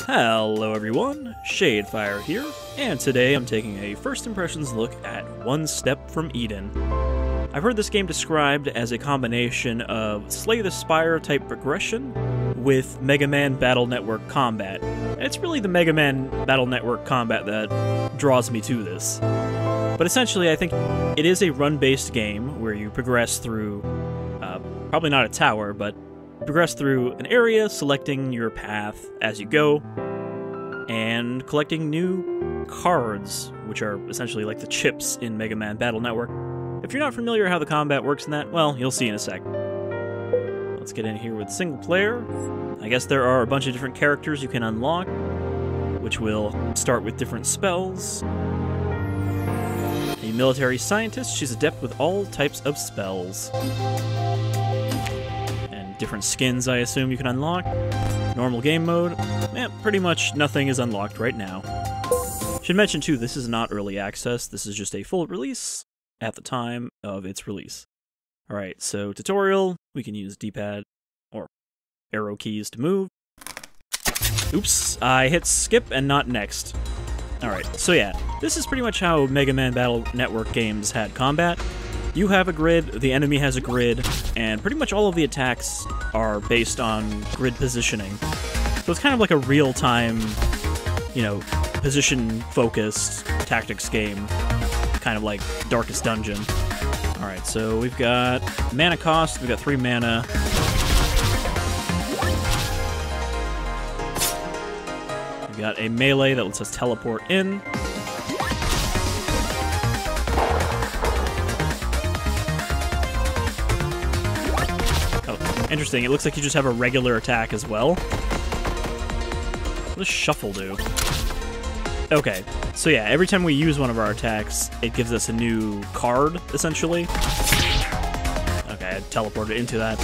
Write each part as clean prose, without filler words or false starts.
Hello everyone, Shadefire here, and today I'm taking a first impressions look at One Step from Eden. I've heard this game described as a combination of Slay the Spire type progression with Megaman Battle Network combat. And it's really the Megaman Battle Network combat that draws me to this. But essentially I think it is a run-based game where you progress through, probably not a tower, but progress through an area, selecting your path as you go, and collecting new cards, which are essentially like the chips in Megaman Battle Network. If you're not familiar how the combat works in that, well, you'll see in a sec. Let's get in here with single player. I guess there are a bunch of different characters you can unlock, which will start with different spells. A military scientist, she's adept with all types of spells. Different skins, I assume, you can unlock. Normal game mode. Pretty much nothing is unlocked right now. Should mention, too, this is not early access. This is just a full release at the time of its release. Alright, so tutorial. We can use D-pad or arrow keys to move. Oops, I hit skip and not next. Alright, so yeah, this is pretty much how Mega Man Battle Network games had combat. You have a grid, the enemy has a grid, and pretty much all of the attacks are based on grid positioning. So it's kind of like a real-time, position-focused tactics game, kind of like Darkest Dungeon. Alright, so we've got mana cost, we've got 3 mana. We've got a melee that lets us teleport in. Interesting, it looks like you just have a regular attack as well. What does shuffle do? Okay, so yeah, every time we use one of our attacks, it gives us a new card, essentially. Okay, I teleported into that.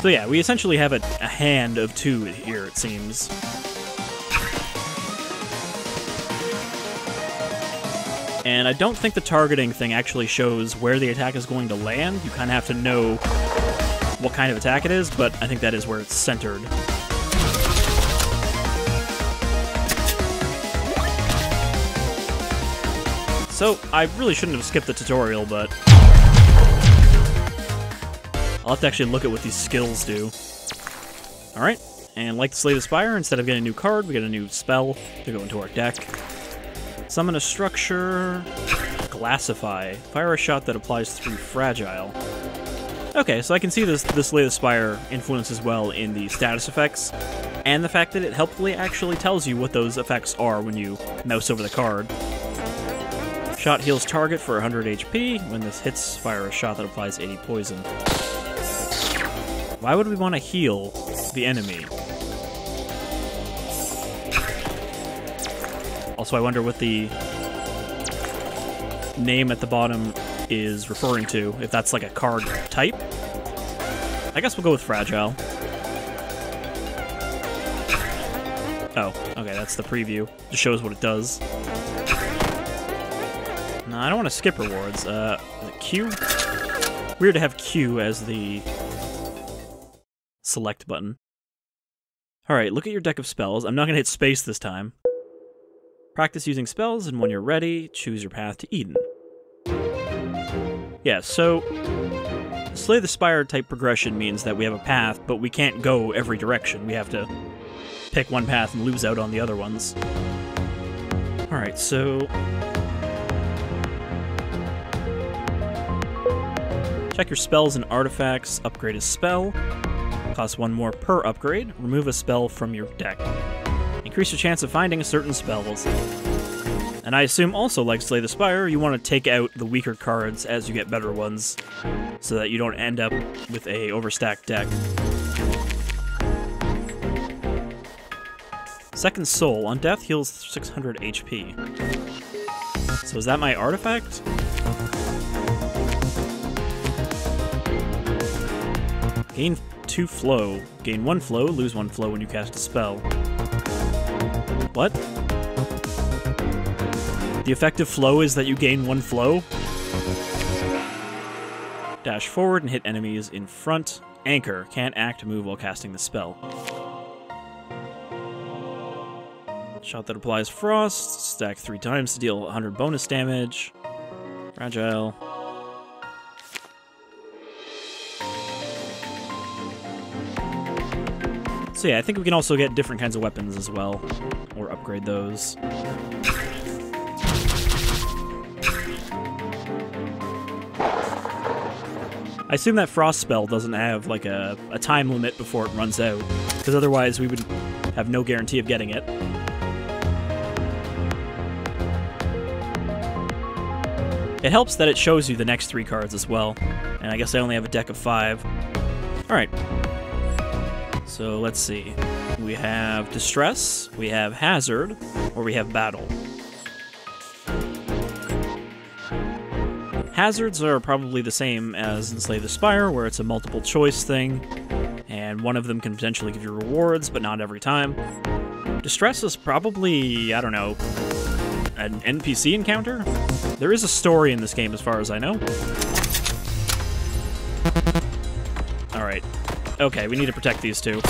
So yeah, we essentially have a hand of 2 here, it seems. And I don't think the targeting thing actually shows where the attack is going to land. You kind of have to know what kind of attack it is, but I think that is where it's centered. So, I really shouldn't have skipped the tutorial, but I'll have to actually look at what these skills do. Alright, and like Slay the Spire, instead of getting a new card, we get a new spell to go into our deck. Summon a structure, Glassify, fire a shot that applies through fragile. Okay, so I can see this Slay the Spire influence as well in the status effects, and the fact that it helpfully actually tells you what those effects are when you mouse over the card. Shot heals target for 100 HP. When this hits, fire a shot that applies 80 poison. Why would we want to heal the enemy? Also, I wonder what the name at the bottom is referring to, if that's like a card type. I guess we'll go with fragile. Oh, okay, that's the preview. Just shows what it does. No, I don't want to skip rewards. Is it Q? Weird to have Q as the select button. Alright, look at your deck of spells. I'm not going to hit space this time. Practice using spells, and when you're ready, choose your path to Eden. Yeah, so Slay the Spire type progression means that we have a path, but we can't go every direction. We have to pick one path and lose out on the other ones. Alright, so check your spells and artifacts. Upgrade a spell. Costs 1 more per upgrade. Remove a spell from your deck. Increase your chance of finding certain spells. And I assume also, like Slay the Spire, you want to take out the weaker cards as you get better ones, so that you don't end up with a overstacked deck. Second Soul. On death, heals 600 HP. So is that my artifact? Gain 2 flow. Gain 1 flow, lose 1 flow when you cast a spell. What? The effective flow is that you gain 1 flow? Dash forward and hit enemies in front. Anchor. Can't act, move while casting the spell. Shot that applies frost. Stack 3 times to deal 100 bonus damage. Fragile. So yeah, I think we can also get different kinds of weapons as well, or upgrade those. I assume that frost spell doesn't have like a time limit before it runs out, because otherwise we would have no guarantee of getting it. It helps that it shows you the next 3 cards as well, and I guess I only have a deck of 5. Alright. So let's see. We have Distress, we have Hazard, or we have Battle. Hazards are probably the same as in Slay the Spire, where it's a multiple choice thing, and one of them can potentially give you rewards, but not every time. Distress is probably, I don't know, an NPC encounter? There is a story in this game as far as I know. Alright. Okay, we need to protect these two.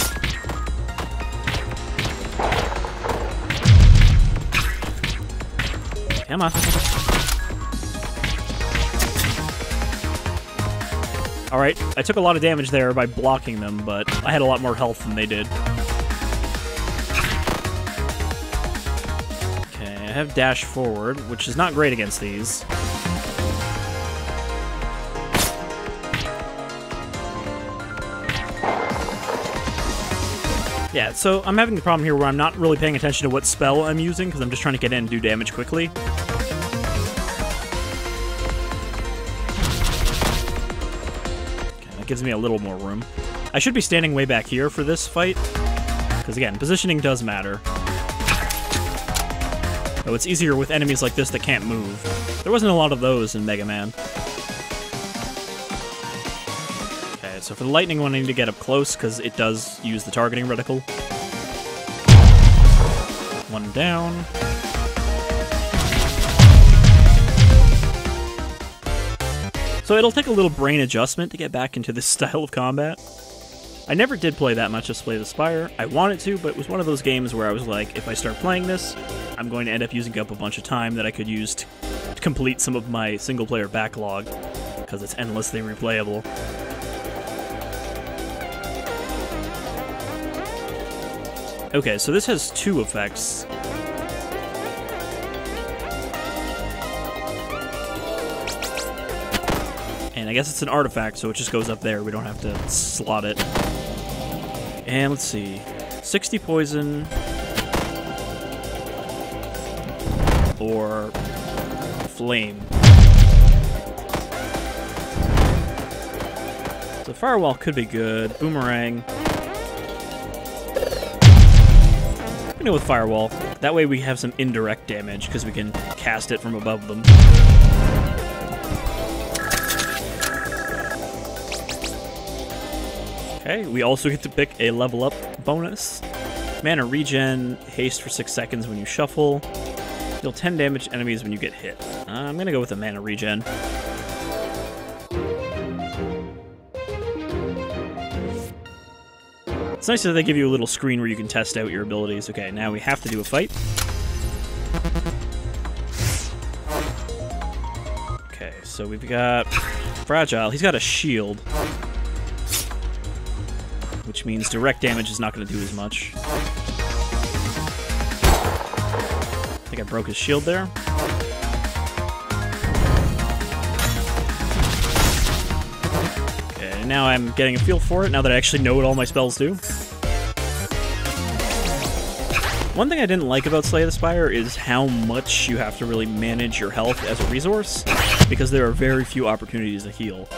Come on. Alright, I took a lot of damage there by blocking them, but I had a lot more health than they did. Okay, I have dash forward, which is not great against these. Yeah, so I'm having the problem here where I'm not really paying attention to what spell I'm using, because I'm just trying to get in and do damage quickly. Okay, that gives me a little more room. I should be standing way back here for this fight, because again, positioning does matter. Though it's easier with enemies like this that can't move. There wasn't a lot of those in Mega Man. So for the lightning one, I need to get up close, because it does use the targeting reticle. One down. So it'll take a little brain adjustment to get back into this style of combat. I never did play that much of Slay the Spire. I wanted to, but it was one of those games where I was like, if I start playing this, I'm going to end up using up a bunch of time that I could use to complete some of my single-player backlog, because it's endlessly replayable. Okay, so this has 2 effects. And I guess it's an artifact, so it just goes up there. We don't have to slot it. And let's see. 60 poison. Or flame. So firewall could be good. Boomerang. I'm gonna go with Firewall. That way we have some indirect damage, because we can cast it from above them. Okay, we also get to pick a level up bonus. Mana regen, haste for 6 seconds when you shuffle. Deal 10 damage to enemies when you get hit. I'm gonna go with a mana regen. It's nice that they give you a little screen where you can test out your abilities. Okay, now we have to do a fight. Okay, so we've got Fragile. He's got a shield, which means direct damage is not going to do as much. I think I broke his shield there. Okay, now I'm getting a feel for it, now that I actually know what all my spells do. One thing I didn't like about Slay the Spire is how much you have to really manage your health as a resource, because there are very few opportunities to heal.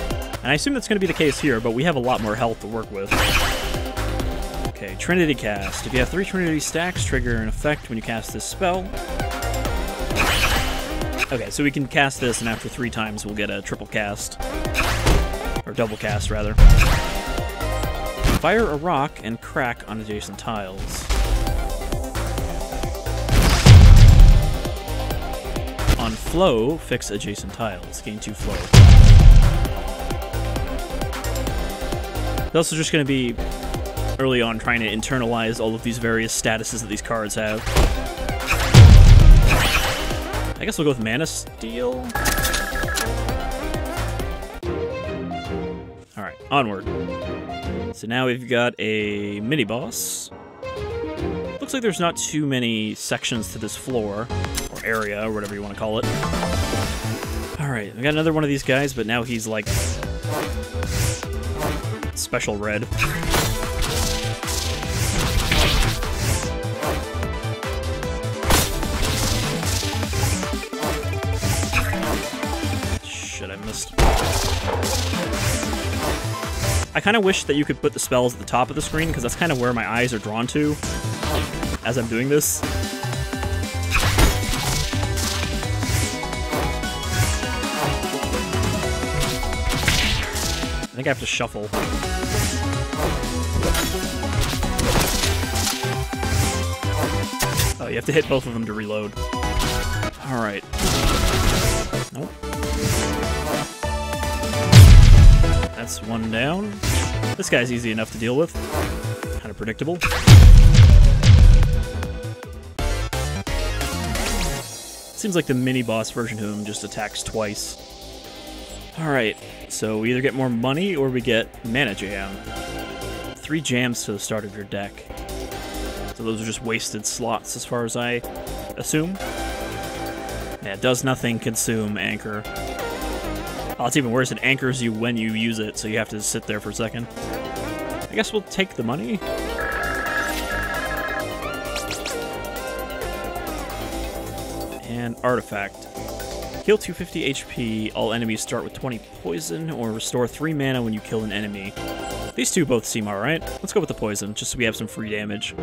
And I assume that's going to be the case here, but we have a lot more health to work with. Okay, Trinity Cast. If you have 3 Trinity stacks, trigger an effect when you cast this spell. Okay, so we can cast this, and after 3 times we'll get a triple cast. Or double cast, rather. Fire a rock and crack on adjacent tiles. On flow, fix adjacent tiles. Gain 2 flow. It's also just going to be... early on trying to internalize all of these various statuses that these cards have. I guess we'll go with Mana Steel. Alright, onward. So now we've got a mini-boss. Looks like there's not too many sections to this floor, or area, or whatever you want to call it. Alright, we got another one of these guys, but now he's like... special red. Shit, I missed. I kind of wish that you could put the spells at the top of the screen, because that's kind of where my eyes are drawn to as I'm doing this. I think I have to shuffle. Oh, you have to hit both of them to reload. Alright. Nope. That's one down. This guy's easy enough to deal with. Kind of predictable. Seems like the mini-boss version of him just attacks twice. Alright, so we either get more money or we get Mana Jam. 3 jams to the start of your deck. So those are just wasted slots as far as I assume. Yeah, does nothing, consume, anchor. Oh, it's even worse, it anchors you when you use it, so you have to sit there for a second. I guess we'll take the money. And Artifact. Heal 250 HP, all enemies start with 20 poison, or restore 3 mana when you kill an enemy. These two both seem alright. Let's go with the poison, just so we have some free damage.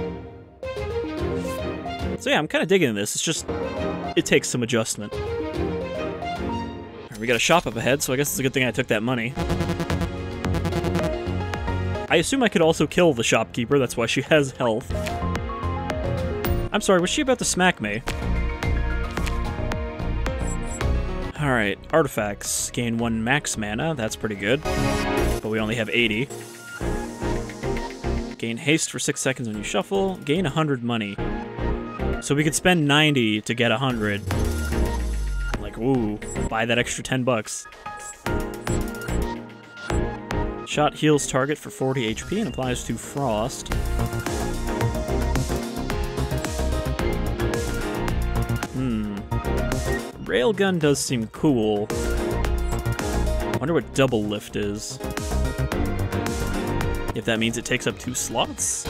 So yeah, I'm kind of digging this, it's just... it takes some adjustment. We got a shop up ahead, so I guess it's a good thing I took that money. I assume I could also kill the shopkeeper, that's why she has health. I'm sorry, was she about to smack me? Alright, artifacts. Gain 1 max mana, that's pretty good. But we only have 80. Gain haste for 6 seconds when you shuffle. Gain 100 money. So we could spend 90 to get 100. Like, ooh, buy that extra 10 bucks. Shot heals target for 40 HP and applies to Frost. Railgun does seem cool. Wonder what double lift is. If that means it takes up 2 slots?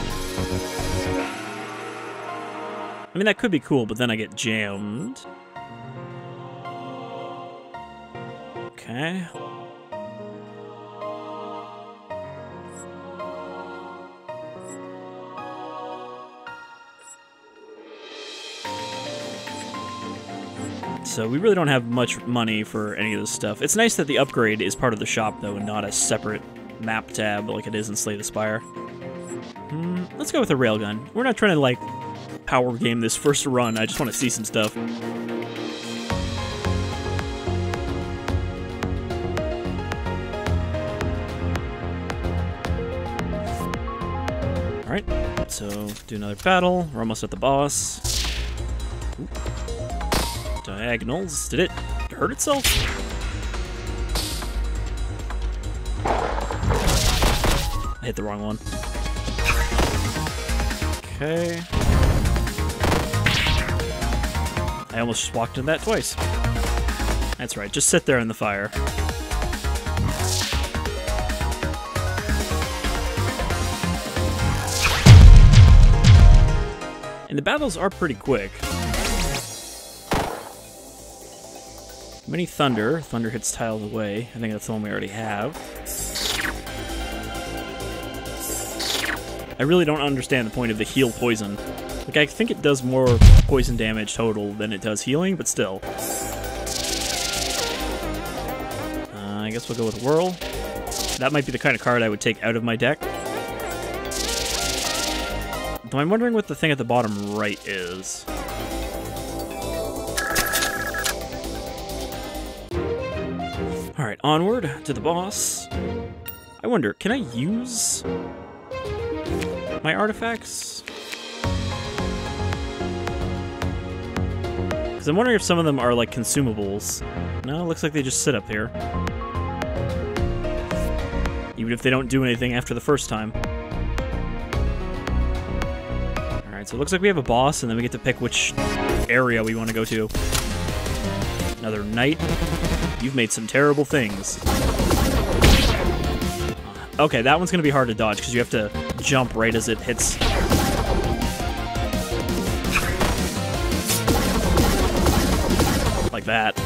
I mean, that could be cool, but then I get jammed. Okay. So we really don't have much money for any of this stuff. It's nice that the upgrade is part of the shop, though, and not a separate map tab like it is in Slay the Spire. Let's go with a railgun. We're not trying to, like, power game this first run. I just want to see some stuff. Alright, so do another battle. We're almost at the boss. Ooh. Diagonals. Did it hurt itself? I hit the wrong one. Okay. I almost just walked into that twice. That's right, just sit there in the fire. And the battles are pretty quick. Mini Thunder. Thunder hits tiles away. I think that's the one we already have. I really don't understand the point of the heal poison. Like, I think it does more poison damage total than it does healing, but still. I guess we'll go with Whirl. That might be the kind of card I would take out of my deck. Though I'm wondering what the thing at the bottom right is. Alright, onward to the boss. I wonder, can I use my artifacts? Because I'm wondering if some of them are like consumables. No, it looks like they just sit up here. Even if they don't do anything after the first time. Alright, so it looks like we have a boss, and then we get to pick which area we want to go to. Another knight. You've made some terrible things. Okay, that one's going to be hard to dodge, because you have to jump right as it hits. Like that.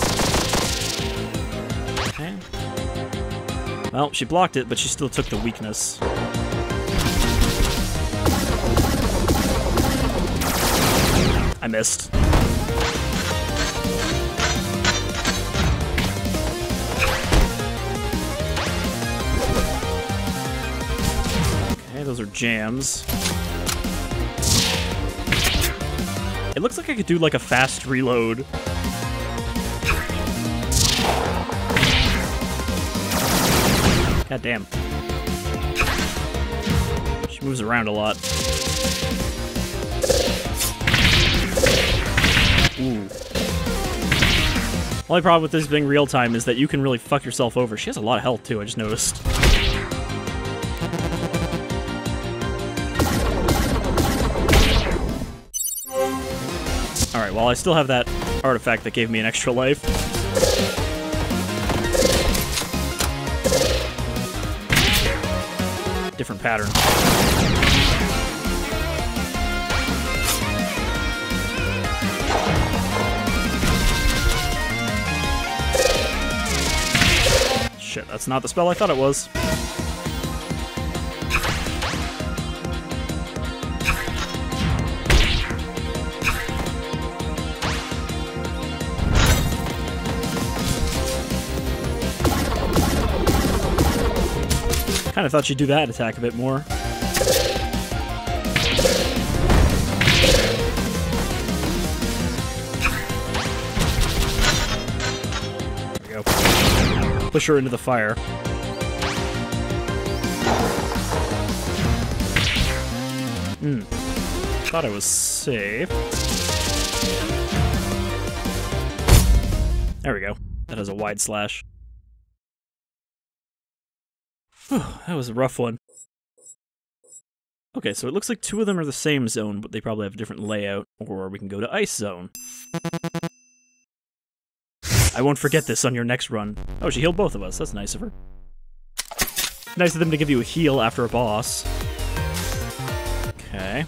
Okay. Well, she blocked it, but she still took the weakness. I missed. Okay, those are jams. It looks like I could do like a fast reload. God damn. She moves around a lot. Ooh. Only problem with this being real time is that you can really fuck yourself over. She has a lot of health too, I just noticed. Alright, well I still have that artifact that gave me an extra life. Different pattern. Shit, that's not the spell I thought it was. Kinda thought she'd do that attack a bit more. There we go. Push her into the fire. Thought I was safe. There we go. That has a wide slash. That was a rough one. Okay, so it looks like two of them are the same zone, but they probably have a different layout, or we can go to Ice Zone. I won't forget this on your next run. Oh, she healed both of us. That's nice of her. Nice of them to give you a heal after a boss. Okay.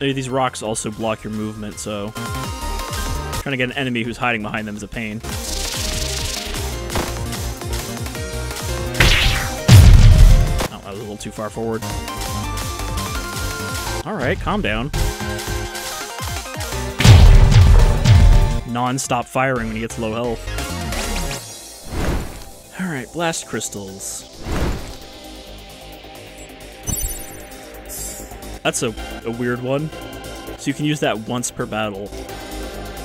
These rocks also block your movement, so trying to get an enemy who's hiding behind them is a pain. Oh, that was a little too far forward. Alright, calm down. Non-stop firing when he gets low health. Alright, blast crystals. That's a weird one. So you can use that once per battle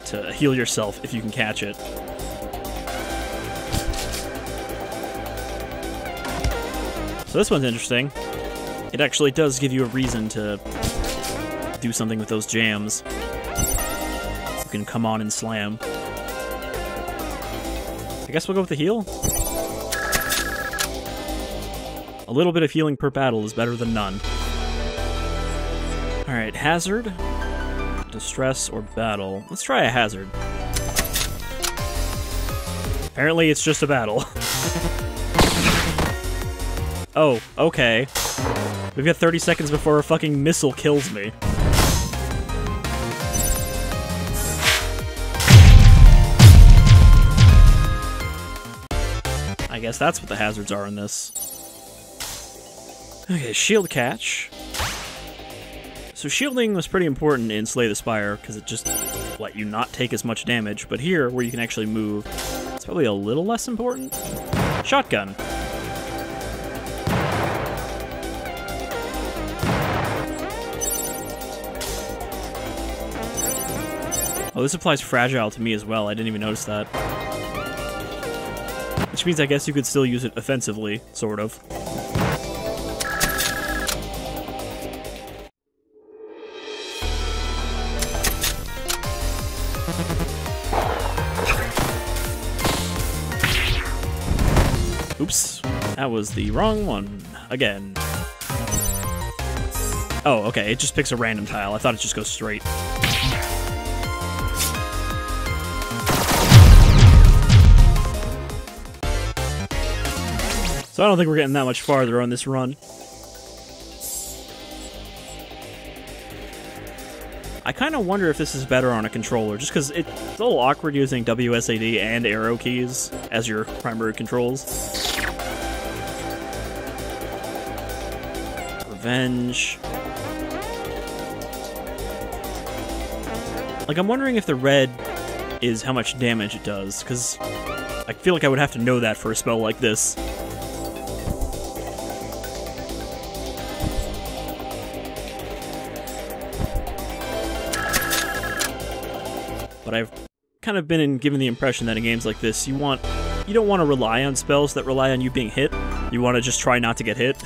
to heal yourself if you can catch it. So this one's interesting. It actually does give you a reason to do something with those jams. You can come on and slam. I guess we'll go with the heal. A little bit of healing per battle is better than none. Alright, hazard, distress, or battle. Let's try a hazard. Apparently it's just a battle. Oh, okay. We've got 30 seconds before a fucking missile kills me. I guess that's what the hazards are in this. Okay, shield catch. So shielding was pretty important in Slay the Spire, because it just let you not take as much damage, but here, where you can actually move, it's probably a little less important. Shotgun. Oh, this applies fragile to me as well. I didn't even notice that. Which means I guess you could still use it offensively, sort of. Oops, that was the wrong one. Again. Oh, okay, it just picks a random tile. I thought it just goes straight. So I don't think we're getting that much farther on this run. I kind of wonder if this is better on a controller, just because it's a little awkward using WSAD and arrow keys as your primary controls. Revenge. Like, I'm wondering if the red is how much damage it does, because I feel like I would have to know that for a spell like this. But I've kind of been given the impression that in games like this, you don't want to rely on spells that rely on you being hit. You want to just try not to get hit.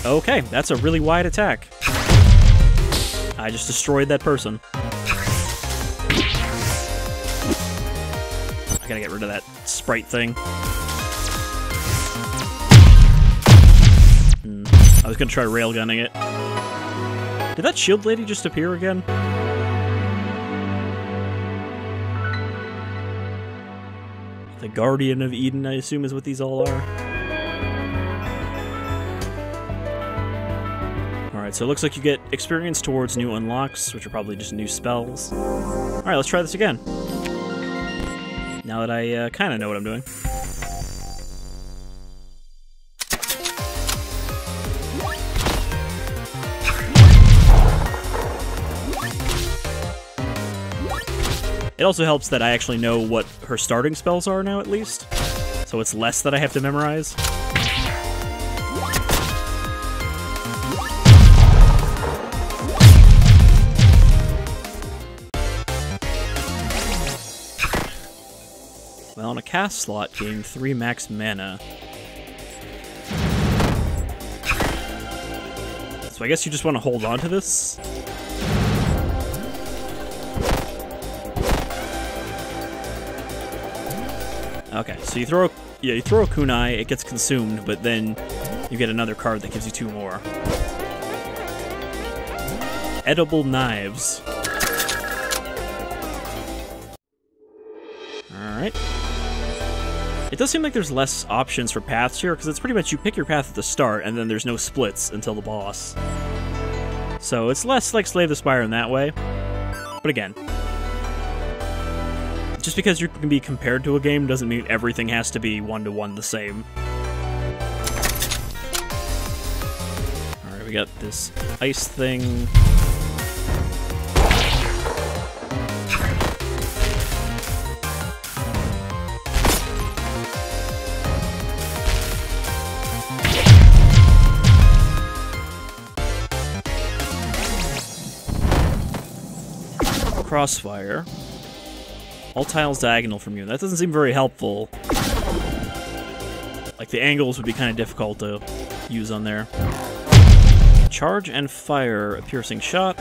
Okay, that's a really wide attack. I just destroyed that person. I gotta get rid of that sprite thing. I was gonna try railgunning it. Did that shield lady just appear again? The Guardian of Eden, I assume, is what these all are. Alright, so it looks like you get experience towards new unlocks, which are probably just new spells. Alright, let's try this again. Now that I kind of know what I'm doing. It also helps that I actually know what her starting spells are now, at least. So it's less that I have to memorize. Well, on a cast slot, gain 3 max mana. So I guess you just want to hold on to this? Okay, so you throw a kunai, it gets consumed, but then you get another card that gives you 2 more. Edible knives. Alright. It does seem like there's less options for paths here, because it's pretty much you pick your path at the start, and then there's no splits until the boss. So it's less like Slay the Spire in that way. But again, just because you can be compared to a game doesn't mean everything has to be one-to-one the same. Alright, we got this ice thing. Crossfire. All tiles diagonal from you. That doesn't seem very helpful. Like, the angles would be kind of difficult to use on there. Charge and fire a piercing shot.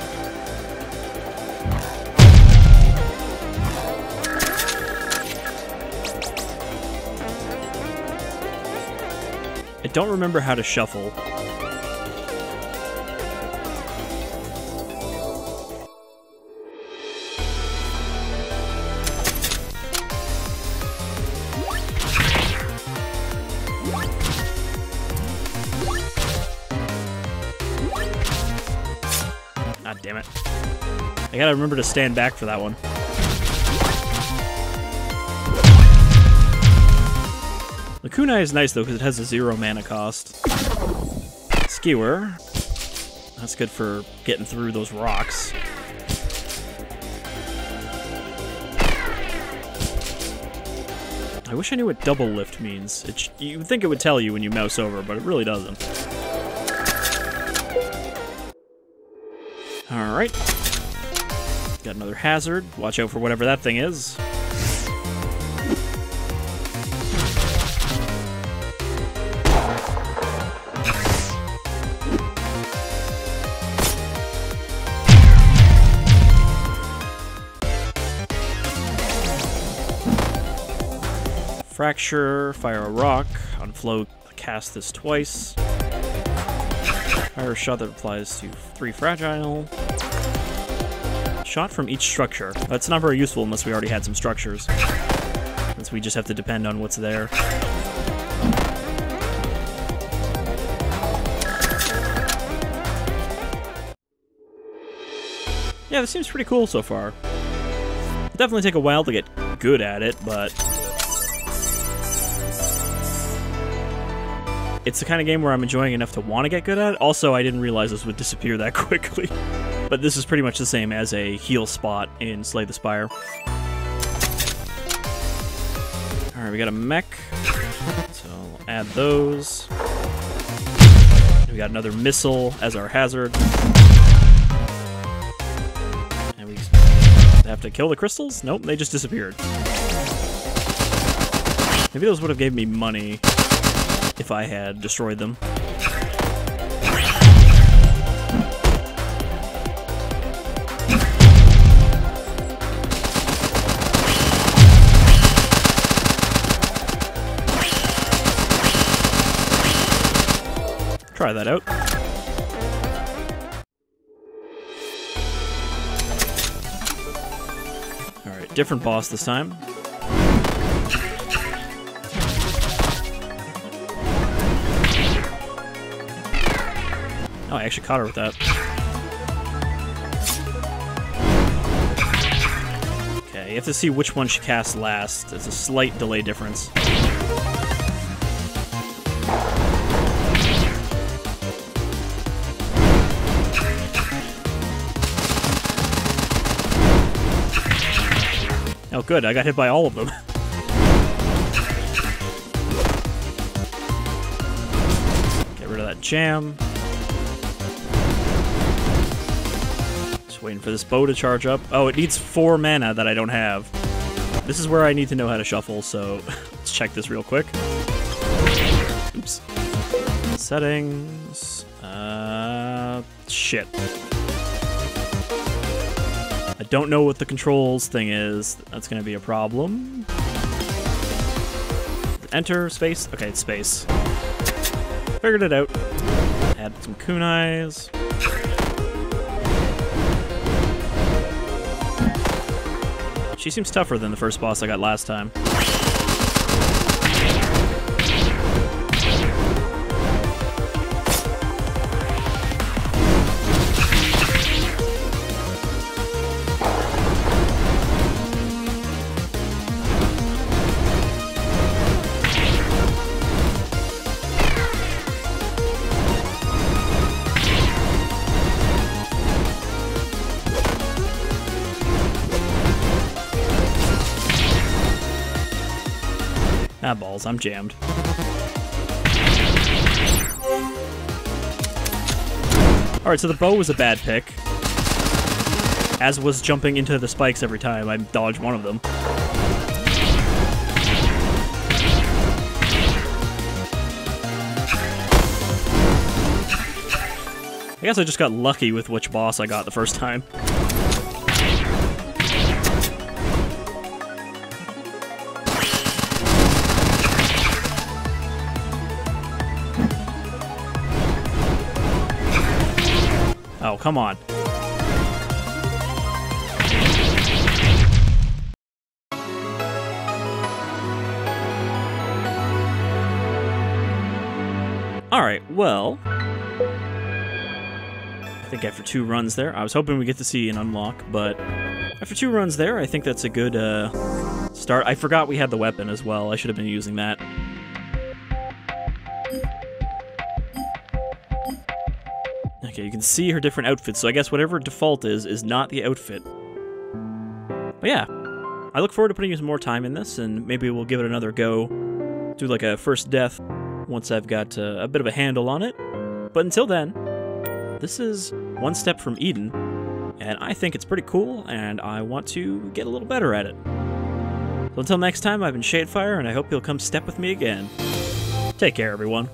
I don't remember how to shuffle. God damn it. I gotta remember to stand back for that one. The kunai is nice though because it has a 0 mana cost. Skewer. That's good for getting through those rocks. I wish I knew what double lift means. You would think it would tell you when you mouse over, but it really doesn't. Alright. Got another hazard. Watch out for whatever that thing is. Fracture, fire a rock. On flow, cast this twice. Fire a shot that applies to 3 fragile. Shot from each structure. That's not very useful unless we already had some structures. Since we just have to depend on what's there. Yeah, this seems pretty cool so far. It'll definitely take a while to get good at it, but it's the kind of game where I'm enjoying enough to want to get good at it. Also, I didn't realize this would disappear that quickly. But this is pretty much the same as a heal spot in Slay the Spire. Alright, we got a mech. So we'll add those. We got another missile as our hazard. And we have to kill the crystals? Nope, they just disappeared. Maybe those would have gave me money if I had destroyed them. Try that out. Alright, different boss this time. Oh, I actually caught her with that. Okay, you have to see which one she casts last. It's a slight delay difference. Oh good, I got hit by all of them. Get rid of that jam. Just waiting for this bow to charge up. Oh, it needs 4 mana that I don't have. This is where I need to know how to shuffle, so let's check this real quick. Oops. Settings. Shit. I don't know what the controls thing is. That's gonna be a problem. Enter, space? Okay, it's space. Figured it out. Add some kunais. She seems tougher than the first boss I got last time. Ah, balls, I'm jammed. Alright, so the bow was a bad pick. As was jumping into the spikes every time. I dodged one of them. I guess I just got lucky with which boss I got the first time. Oh, come on. Alright, well, I think after 2 runs there, I was hoping we get to see an unlock, but after 2 runs there, I think that's a good start. I forgot we had the weapon as well. I should have been using that. Okay, you can see her different outfits, so I guess whatever default is not the outfit. But yeah, I look forward to putting some more time in this, and maybe we'll give it another go. Do like a first death once I've got a bit of a handle on it. But until then, this is One Step from Eden. and I think it's pretty cool, and I want to get a little better at it. So until next time, I've been Shadefire, and I hope you'll come step with me again. Take care, everyone.